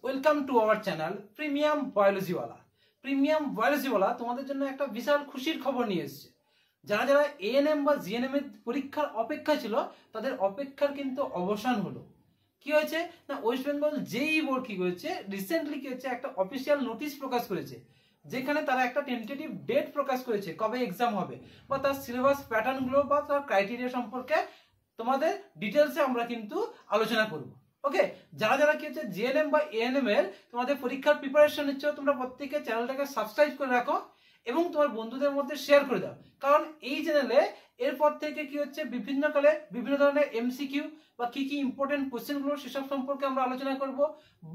Welcome to our channel premium বায়োলজিওয়ালা। Premium বায়োলজিওয়ালা তোমাদের জন্য একটা বিশাল খুশির খবর নিয়ে এসেছে। যারা যারা এএনএম বা জিএনএম এর পরীক্ষার অপেক্ষা ছিল তাদের অপেক্ষার কিন্তু অবসান হলো। কি হয়েছে না, ওয়েস্ট বেঙ্গল জেইই বোর্ড কি করেছে, রিসেন্টলি কি হচ্ছে একটা অফিসিয়াল নোটিশ প্রকাশ করেছে, যেখানে তারা একটা টেন্টেটিভ ডেট প্রকাশ করেছে কবে এক্সাম হবে বা তার সিলেবাস প্যাটার্নগুলো বা তার ক্রাইটেরিয়া সম্পর্কে তোমাদের ডিটেলসে আমরা কিন্তু আলোচনা করব। ওকে, যারা যারা কি হচ্ছে জিএনএম বা এএনএম এর তোমাদের পরীক্ষার প্রিপারেশন নিচ্ছ, তোমরা প্রত্যেকে চ্যানেলটাকে সাবস্ক্রাইব করে রাখো এবং তোমার বন্ধুদের মধ্যে শেয়ার করে দাও। কারণ এই চ্যানেলে এরপর থেকে কি হচ্ছে বিভিন্ন কালে বিভিন্ন ধরনের এমসিকিউ বা কি কি ইম্পর্টেন্ট কোশ্চেনগুলো সেসব সম্পর্কে আমরা আলোচনা করব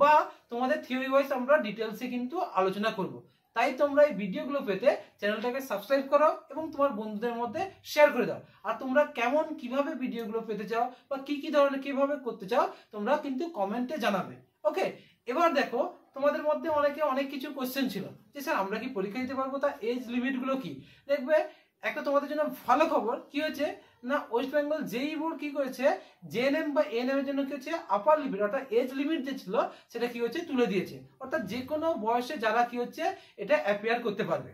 বা তোমাদের থিওরি ওয়াইজ আমরা ডিটেলসে কিন্তু আলোচনা করব। তাই তোমরা এই ভিডিওগুলো পেতে চ্যানেলটাকে সাবস্ক্রাইব করো এবং তোমার বন্ধুদের মধ্যে শেয়ার করে দাও। আর তোমরা কেমন কিভাবে ভিডিওগুলো পেতে চাও বা কি কি ধরনের কিভাবে করতে চাও তোমরা কিন্তু কমেন্টে জানাবে। ওকে, এবার দেখো তোমাদের মধ্যে অনেকে অনেক কিছু কোশ্চেন ছিল যে স্যার আমরা কি পরীক্ষা দিতে পারবো, তার এজ লিমিটগুলো কি। দেখবে একটা তোমাদের জন্য ভালো খবর কি হয়েছে না, ওয়েস্ট বেঙ্গল জেইই বোর্ড কি করেছে, জেএনএম বা এএনএম এর জন্য কি হচ্ছে আপার লিমিট অর্থাৎ এজ লিমিট যে ছিল সেটা কি হচ্ছে তুলে দিয়েছে। অর্থাৎ যে কোনো বয়সে যারা কি হচ্ছে এটা অ্যাপিয়ার করতে পারবে।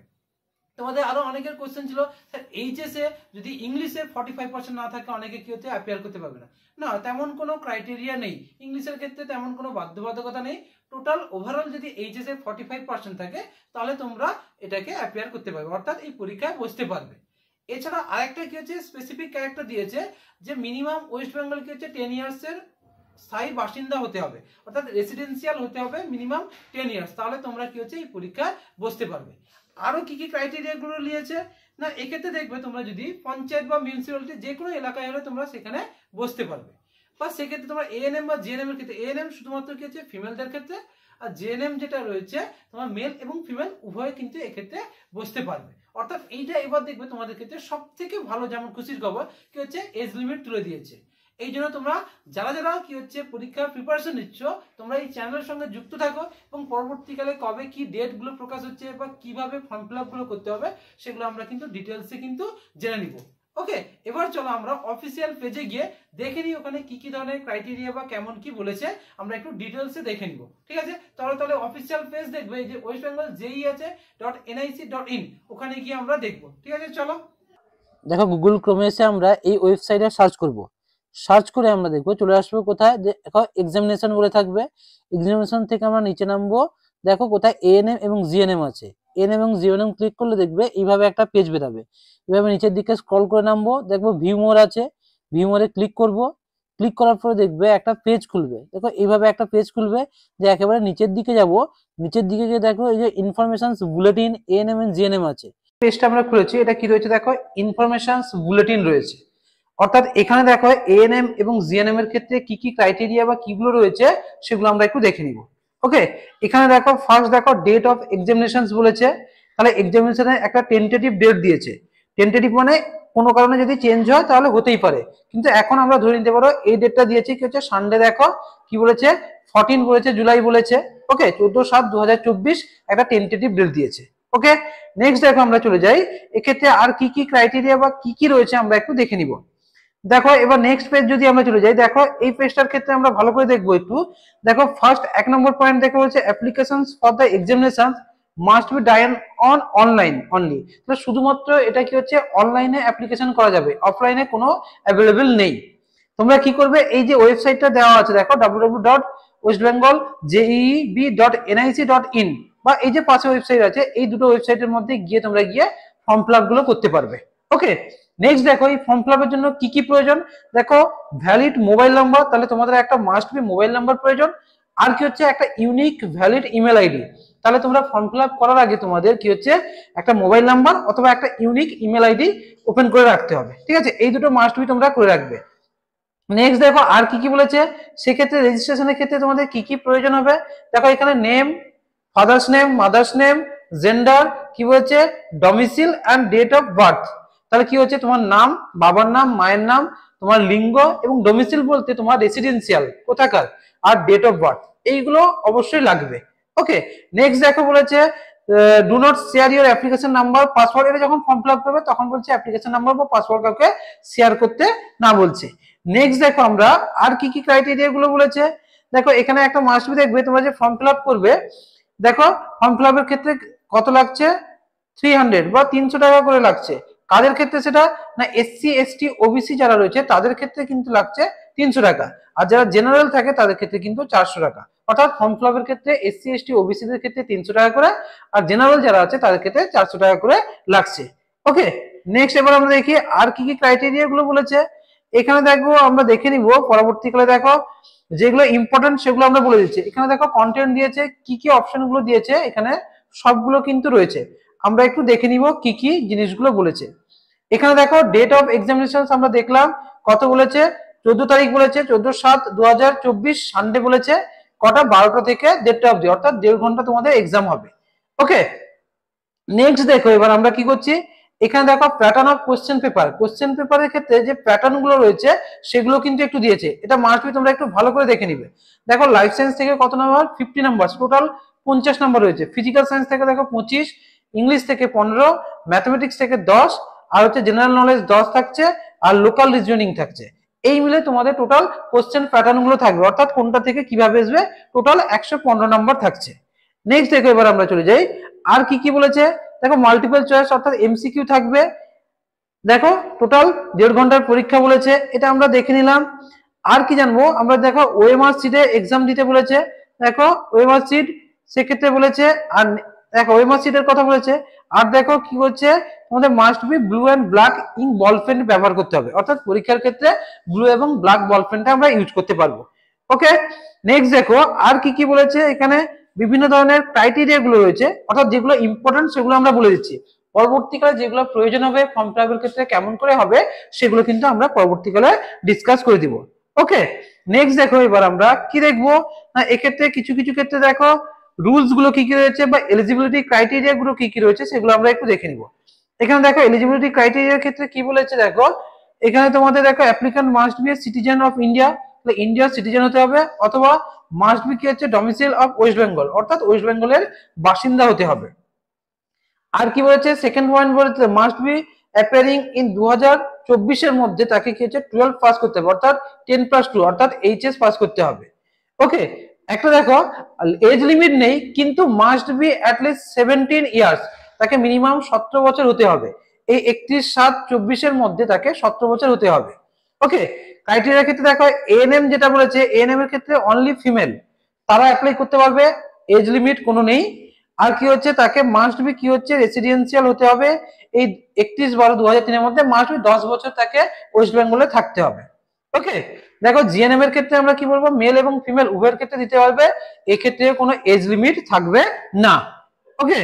তোমাদের আরো অনেকের কোশ্চেন ছিল স্যার এইচএসে যদি ইংলিশে 45% না থাকে অনেকে কি হচ্ছে অ্যাপিয়ার করতে পারবে না। না, তেমন কোনো ক্রাইটেরিয়া নেই, ইংলিশের ক্ষেত্রে তেমন কোনো বাধ্যবাধকতা নেই। টোটাল ওভারঅল যদি এইচএসে 45% থাকে তাহলে তোমরা এটাকে অ্যাপিয়ার করতে পারবে, অর্থাৎ এই পরীক্ষায় বসতে পারবে। এছাড়া আরেকটা কি হচ্ছে স্পেসিফিক ক্যারেক্টার দিয়েছে যে মিনিমাম ওয়েস্ট বেঙ্গল কি হচ্ছে 10 ইয়ার্সের স্থায়ী বাসিন্দা হতে হবে, অর্থাৎ রেসিডেন্সিয়াল হতে হবে মিনিমাম 10 ইয়ার্স, তাহলে তোমরা কি হচ্ছে এই পরীক্ষায় বসতে পারবে। আরো কি কি ক্রাইটেরিয়া গুলো নিয়েছে না, এক্ষেত্রে দেখবে তোমরা যদি পঞ্চায়েত বা মিউনিসিপ্যালিটি যে কোনো এলাকায় হলে তোমরা সেখানে বসতে পারবে। বা সেক্ষেত্রে তোমরা এএনএম বা জিএনএম এর ক্ষেত্রে এএনএম শুধুমাত্র কি হচ্ছে ফিমেলদের ক্ষেত্রে, আর জিএনএম যেটা রয়েছে তোমার মেল এবং ফিমেল উভয় কিন্তু এক্ষেত্রে বসতে পারবে। অর্থাৎ এইটা এবার দেখবে তোমাদের ক্ষেত্রে সব থেকে ভালো যেমন খুশির খবর কি হচ্ছে এজ লিমিট তুলে দিয়েছে। এই জন্য তোমরা যারা যারা কি হচ্ছে পরীক্ষার প্রিপারেশন নিচ্ছ তোমরা এই চ্যানেলের সঙ্গে যুক্ত থাকো এবং পরবর্তীকালে কবে কি ডেট গুলো প্রকাশ হচ্ছে বা কিভাবে ফর্ম ফিল আপ গুলো করতে হবে সেগুলো আমরা কিন্তু ডিটেলসে কিন্তু জেনে নিব। ওকে, এবার চলো আমরা অফিসিয়াল পেজে গিয়ে দেখে নিই ওখানে কি কি ধরনের ক্রাইটেরিয়া বা কেমন কি বলেছে আমরা একটু ডিটেলসে দেখে নিব। ঠিক আছে, তাহলে অফিসিয়াল পেজ দেখবে যে ওয়েস্ট বেঙ্গল জেইই আছে .nic.in, ওখানে গিয়ে আমরা দেখবো। ঠিক আছে, চলো দেখো গুগল ক্রোমে এসে আমরা এই ওয়েবসাইটে সার্চ করব। সার্চ করে আমরা দেখবো চলে আসবো কোথায়, দেখো এক্সামিনেশন বলে থাকবে। এক্সামিনেশন থেকে আমরা নিচে নামবো, দেখো কোথায় এএনএম এবং জিএনএম আছে। এএনএম এবং জিএনএম ক্লিক করলে দেখবে এইভাবে একটা পেজ বেরাবে। এইভাবে নিচের দিকে স্ক্রল করে নামবো, দেখবো ভিউ মোর আছে, ভিউ মোরে ক্লিক করব। ক্লিক করার পরে দেখবে একটা পেজ খুলবে, দেখো এইভাবে একটা পেজ খুলবে। যে একেবারে নিচের দিকে যাব, নিচের দিকে গিয়ে দেখো এই যে information bulletin ANM and GNM আছে। পেজটা আমরা খুলেছি, এটা কি রয়েছে দেখো ইনফরমেশন বুলেটিন রয়েছে। অর্থাৎ এখানে দেখো এএনএম এবং জিএনএম এর ক্ষেত্রে কি কি ক্রাইটেরিয়া বা কিগুলো রয়েছে সেগুলো আমরা একটু দেখে নিব। ওকে, এখানে দেখো ফার্স্ট দেখো ডেট অফ এক্সামিনেশনস বলেছে, তাহলে এক্সামিনেশনের একটা টেন্টেটিভ ডেট দিয়েছে। টেন্টেটিভ মানে কোনো কারণে যদি চেঞ্জ হয় তাহলে হতেই পারে, কিন্তু এখন আমরা ধরে নিতে পারো এই ডেটটা দিয়েছে কি হচ্ছে সানডে। দেখো কি বলেছে 14 বলেছে জুলাই বলেছে। ওকে, 14/7/2024 একটা টেন্টেটিভ ডেট দিয়েছে। ওকে, নেক্সট দেখো আমরা চলে যাই এক্ষেত্রে আর কি কি ক্রাইটেরিয়া বা কি কি রয়েছে আমরা একটু দেখে নিব। দেখো এবার নেক্সট পেজ যদি আমরা চলে যাই, দেখো এই পেজটার ক্ষেত্রে আমরা ভালো করে দেখবো একটু। দেখো ফার্স্ট 1 নম্বর পয়েন্ট দেখো হচ্ছে applications for the examination must be done on online only. তো শুধুমাত্র এটা কি হচ্ছে অনলাইনে অ্যাপ্লিকেশন করা যাবে, অফলাইনে কোনো অ্যাভেলেবেল নেই। তোমরা কি করবে, এই যে ওয়েবসাইটটা দেওয়া আছে দেখো www.westbengaljeb.nic.in বা এই যে পাশে ওয়েবসাইট আছে এই দুটো ওয়েবসাইটের মধ্যে গিয়ে তোমরা গিয়ে ফর্ম ফিল আপ গুলো করতে পারবে। ওকে, নেক্সট দেখো এই ফর্ম ফিল আপের জন্য কি কি প্রয়োজন। দেখো ভ্যালিড মোবাইল নাম্বার, তাহলে তোমাদের একটা মাস্ট বি মোবাইল নাম্বার প্রয়োজন। আর কি হচ্ছে একটা ইউনিক ভ্যালিড ইমেল আইডি, তাহলে তোমরা ফর্ম ফিল আপ করার আগে তোমাদের কি হচ্ছে একটা মোবাইল নাম্বার অথবা একটা ইউনিক ইমেল আইডি ওপেন করে রাখতে হবে। ঠিক আছে, এই দুটো মাস্ট বি তোমরা করে রাখবে। নেক্সট দেখো আর কি কি বলেছে, সেক্ষেত্রে রেজিস্ট্রেশনের ক্ষেত্রে তোমাদের কি কি প্রয়োজন হবে। দেখো এখানে name, father's name, mother's name, gender, কি বলছে ডমিসিল অ্যান্ড ডেট অফ বার্থ। তাহলে কি হচ্ছে তোমার নাম, বাবার নাম, মায়ের নাম, তোমার লিঙ্গ এবং ডমিসিল বলতে তোমার রেসিডেন্সিয়াল কোথাকার, আর ডেট অফ বার্থ, এইগুলো অবশ্যই লাগবে। ওকে, নেক্সট দেখো বলেছে do not share your application number password. এটা যখন ফর্ম ফিল আপ করবে তখন বলছে অ্যাপ্লিকেশন নাম্বার বা পাসওয়ার্ড কাউকে শেয়ার করতে না বলছে। নেক্সট দেখো আমরা আর কি কি ক্রাইটেরিয়া গুলো বলেছে। দেখো এখানে একটা মাস্ট বি দেখবে, তোমরা যে ফর্ম ফিল আপ করবে, দেখো ফর্ম ফিল আপের ক্ষেত্রে কত লাগছে, 300 বা 300 টাকা করে লাগছে। কাদের ক্ষেত্রে সেটা, না এসসি এসটি ওবিসি যারা রয়েছে তাদের ক্ষেত্রে কিন্তু লাগছে 300 টাকা, আর যারা জেনারেল থাকে তাদের ক্ষেত্রে কিন্তু 400 টাকা। অর্থাৎ ফর্ম ফিল আপের ক্ষেত্রে এসসি এসটি ওবিসি দের ক্ষেত্রে 300 টাকা করে, আর জেনারেল যারা আছে তাদের ক্ষেত্রে 400 টাকা করে লাগছে। ওকে, নেক্সট এবার আমরা দেখি আর কি কি ক্রাইটেরিয়া গুলো বলেছে। এখানে দেখবো, আমরা দেখে নিব পরবর্তীকালে। দেখো যেগুলো ইম্পর্টেন্ট সেগুলো আমরা বলে দিচ্ছি। এখানে দেখো কন্টেন্ট দিয়েছে, কি কি অপশন গুলো দিয়েছে, এখানে সবগুলো কিন্তু রয়েছে। আমরা একটু দেখে নিব কি কি জিনিসগুলো বলেছে। এখানে দেখো ডেট অফ এক্সামিনেশন আমরা দেখলাম কত বলেছে, 14 তারিখ বলেছে, 14/7/2024 সানডে বলেছে, কটা 12টা থেকে 1:30টা অবধি, অর্থাৎ 1.5 ঘন্টা তোমাদের এক্সাম হবে। ওকে, নেক্সট দেখো এবার আমরা কি করছি, এখানে দেখো pattern of question paper. Question পেপারের ক্ষেত্রে যে প্যাটার্ন গুলো রয়েছে সেগুলো কিন্তু একটু দিয়েছে, এটা মাস্ট বি তোমরা একটু ভালো করে দেখে নিবে। দেখো লাইফ সায়েন্স থেকে কত নাম্বার, 50 নাম্বার, টোটাল 50 নাম্বার রয়েছে। ফিজিক্যাল সায়েন্স থেকে দেখো 25, ইংলিশ থেকে 15, ম্যাথমেটিক্স থেকে 10, আর হচ্ছে জেনারেল নলেজ 10 থাকছে, আর লোকাল রিজনিং থাকছে। এই মিলে তোমাদের টোটাল কোশ্চেন প্যাটার্ন গুলো থাকবে, অর্থাৎ কোনটা থেকে কিভাবে আসবে, টোটাল 115 নাম্বার থাকছে। নেক্সট দেখো এবার আমরা চলে যাই আর কি কি বলেছে। দেখো মাল্টিপল চয়েস অর্থাৎ এমসিকিউ থাকবে। দেখো টোটাল 1.5 ঘন্টার পরীক্ষা বলেছে, এটা আমরা দেখে নিলাম। আর কি জানবো আমরা, দেখো ওএমআর সিটে এক্সাম দিতে বলেছে। দেখো ওএমআর সিট সেক্ষেত্রে বলেছে, আর দেখো ওএমআর সিটের কথা বলেছে। আর দেখো কি করছে, তোমাদের must be blue and black ink ball pen ব্যবহার করতে হবে, অর্থাৎ পরীক্ষার ক্ষেত্রে ব্লু এবং ব্ল্যাক বল পেনটা আমরা ইউজ করতে পারবো। ওকে, নেক্সট দেখো আর কি কি বলেছে। এখানে বিভিন্ন ধরনের ক্রাইটেরিয়া গুলো রয়েছে, অর্থাৎ যেগুলো ইম্পর্টেন্ট সেগুলো আমরা বলে দিচ্ছি। পরবর্তীকালে যেগুলো প্রয়োজন হবে ফর্ম ফিল আপের ক্ষেত্রে কেমন করে হবে, সেগুলো কিন্তু আমরা পরবর্তীকালে ডিসকাস করে দিব। ওকে, নেক্সট দেখো এবার আমরা কি দেখবো, না এক্ষেত্রে কিছু কিছু ক্ষেত্রে দেখো রুলস গুলো কি কি রয়েছে বা এলিজিবিলিটি ক্রাইটেরিয়া গুলো কি কি রয়েছে সেগুলো আমরা একটু দেখে নিব। এখানে দেখো এলিজিবিলিটি ক্রাইটেরিয়ার ক্ষেত্রে কি বলেছে, দেখো এখানে তোমাদের দেখো applicant must B a citizen of India, ইন্ডিয়ার সিটিজেন হতে হবে, অথবা মাস্ট বি কি হচ্ছে ডমিসাইল অফ ওয়েস্ট বেঙ্গল, অর্থাৎ ওয়েস্ট বেঙ্গলের বাসিন্দা হতে হবে। আর কি বলেছে, সেকেন্ড পয়েন্ট বলেছে মাস্ট বি অ্যাপিয়ারিং ইন 2024 এর মধ্যে তাকে কি হচ্ছে 12 পাস করতে হবে, অর্থাৎ 10+2 অর্থাৎ এইচএস পাস করতে হবে। ওকে, একটা দেখো এজ লিমিট নেই, কিন্তু মাস্ট বি অ্যাটলিস্ট 17 ইয়ার্স, তাকে মিনিমাম 17 বছর হতে হবে। এই 31/7/24 এর মধ্যে তাকে 17 বছর হতে হবে। ওকে, ক্রাইটেরিয়ার ক্ষেত্রে দেখো এএনএম যেটা বলেছে, এএনএম এর ক্ষেত্রে অনলি ফিমেল তারা অ্যাপ্লাই করতে পারবে, এজ লিমিট কোনো নেই। আর কি হচ্ছে, তাকে মাস্ট বি কি হচ্ছে রেসিডেন্সিয়াল হতে হবে, এই 31/12/2003 এর মধ্যে মাস্ট বি 10 বছর তাকে ওয়েস্ট বেঙ্গলে থাকতে হবে। ওকে, দেখো জিএনএম এর ক্ষেত্রে আমরা কি বলবো, মেল এবং ফিমেল উভয়ের ক্ষেত্রে দিতে পারবে, এক্ষেত্রে কোনো এজ লিমিট থাকবে না। ওকে,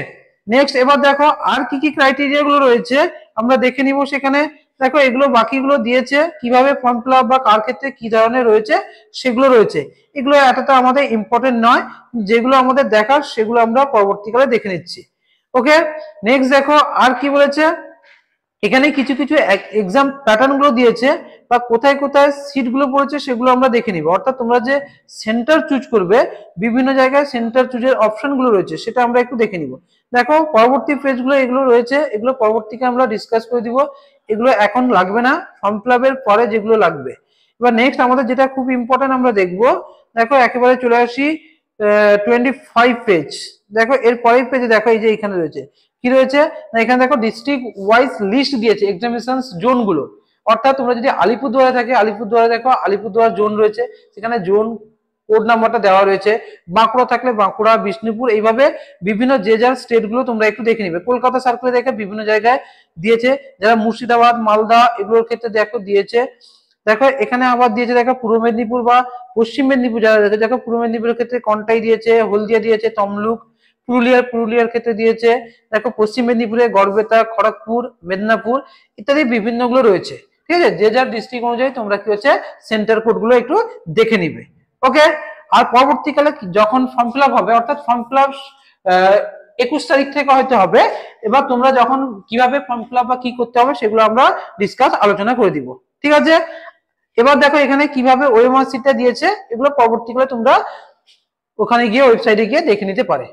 নেক্সট এবার দেখো আর কি কি ক্রাইটেরিয়া গুলো রয়েছে আমরা দেখে নিব। সেখানে দেখো এগুলো বাকিগুলো দিয়েছে, কিভাবে ফর্ম ফিল আপ বা কার ক্ষেত্রে কি ধরনের রয়েছে সেগুলো রয়েছে। এগুলো এতটা আমাদের ইম্পর্টেন্ট নয়, যেগুলো আমাদের দেখার সেগুলো আমরা পরবর্তীকালে দেখে নিচ্ছি। ওকে, নেক্সট দেখো আর কি বলেছে, এখানে কিছু কিছু এক্সাম প্যাটার্ন গুলো দিয়েছে বা কোথায় কোথায় সিট গুলো পড়েছে সেগুলো আমরা দেখে নিব। অর্থাৎ তোমরা যে সেন্টার চুজ করবে, বিভিন্ন জায়গায় সেন্টার চুজের অপশন গুলো রয়েছে সেটা আমরা একটু দেখে নিব। দেখো পরবর্তী পেজ গুলো এগুলো রয়েছে, এগুলো পরবর্তীকে আমরা ডিসকাস করে দিব, এগুলো এখন লাগবে না, ফর্ম ফিল আপের পরে যেগুলো লাগবে। এবার নেক্সট আমাদের যেটা খুব ইম্পর্টেন্ট আমরা দেখবো, দেখো একেবারে চলে আসি 25 পেজ। দেখো এর পরের পেজে দেখো এই যে এখানে রয়েছে কি রয়েছে, না এখানে দেখো ডিস্ট্রিক্ট ওয়াইজ লিস্ট দিয়েছে এক্সামিনেশন জোন গুলো। অর্থাৎ তোমরা যদি আলিপুরদুয়ারে থাকে, আলিপুরদুয়ারে দেখো আলিপুরদুয়ার জোন রয়েছে, সেখানে জোন কোড নাম্বারটা দেওয়া রয়েছে। বাঁকুড়া থাকলে বাঁকুড়া, বিষ্ণুপুর, এইভাবে বিভিন্ন যে যার স্টেট গুলো তোমরা একটু দেখে নিবে। কলকাতা সার্কেলে দেখে বিভিন্ন জায়গায় দিয়েছে, যারা মুর্শিদাবাদ, মালদা এগুলোর ক্ষেত্রে দেখো দিয়েছে। দেখো এখানে আবার দিয়েছে দেখো পূর্ব মেদিনীপুর বা পশ্চিম মেদিনীপুর যারা দেখো, দেখো পূর্ব মেদিনীপুরের ক্ষেত্রে কন্টাই দিয়েছে, হলদিয়া দিয়েছে, তমলুক, পুরুলিয়ার ক্ষেত্রে দিয়েছে। দেখো পশ্চিম মেদিনীপুরে গড়বেতা, খড়গপুর, মেদিনীপুর ইত্যাদি বিভিন্ন গুলো রয়েছে। ঠিক আছে, যে যার ডিস্ট্রিক্ট অনুযায়ী তোমরা কি হচ্ছে সেন্টার কোড গুলো একটু দেখে নিবে। ওকে, আর পরবর্তীকালে যখন ফর্ম ফিল আপ হবে, অর্থাৎ ফর্ম ফিল আপ 21 তারিখ থেকে হয়তো হবে, এবার তোমরা যখন কিভাবে ফর্ম ফিল আপ বা কি করতে হবে সেগুলো আমরা ডিসকাস আলোচনা করে দিব। ঠিক আছে, এবার দেখো এখানে কিভাবে ওএমআর সিটটা দিয়েছে, এগুলো পরবর্তীকালে তোমরা ওখানে গিয়ে ওয়েবসাইটে গিয়ে দেখে নিতে পারে।